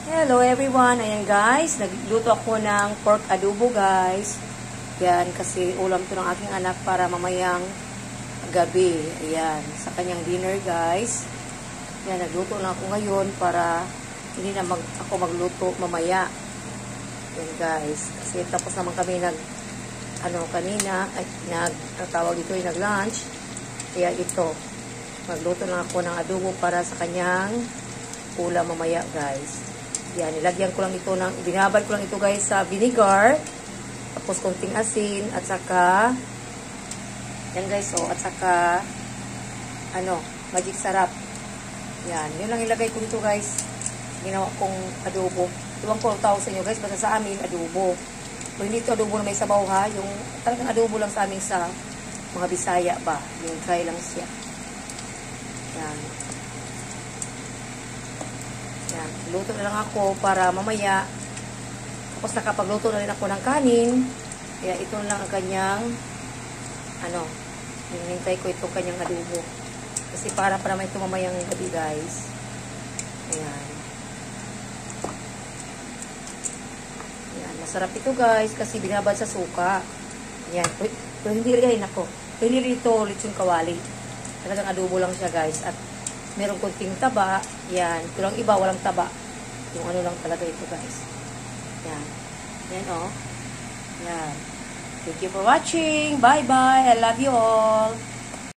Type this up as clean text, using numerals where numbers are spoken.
Hello everyone! Ayan guys, nagluto ako ng pork adobo guys. Yan, kasi ulam to ng aking anak para mamayang gabi. Ayan, sa kanyang dinner guys. Yan, nagluto na ako ngayon para hindi na ako magluto mamaya. Yan guys, kasi tapos naman kami kanina, tawag dito yung nag-lunch. Kaya ito, magluto na ako ng adobo para sa kanyang ulam mamaya guys. Yan, nilagyan ko lang ito binabad ko lang ito guys sa vinegar. Tapos konting asin at saka yan guys, at saka magic sarap. Yan, yun lang ilagay ko dito guys. Ginawa kong adobo. Iwan ko tao sa inyo guys, basta sa amin adobo. Kung hindi ito adobo na may sabaw ha, yung talagang adobo lang sa amin sa mga Bisaya ba. Yung try lang siya. Yan. Yan, luto na lang ako para mamaya. Tapos nakapagluto na rin ako ng kanin. Kaya ito lang ang kanyang hinihintay ko itong kanyang adobo. Kasi para naman ito mamayang gabi guys. Ayan. Ayan, masarap ito guys kasi binabad sa suka. Ayan, pero hindi rin ako. Hindi rin ito lechon kawali. Talagang adobo lang siya guys. At meron konting taba. Yan. Ito lang iba, walang taba. Yung lang talaga ito, guys. Yan. Yan, Yan. Thank you for watching. Bye-bye. I love you all.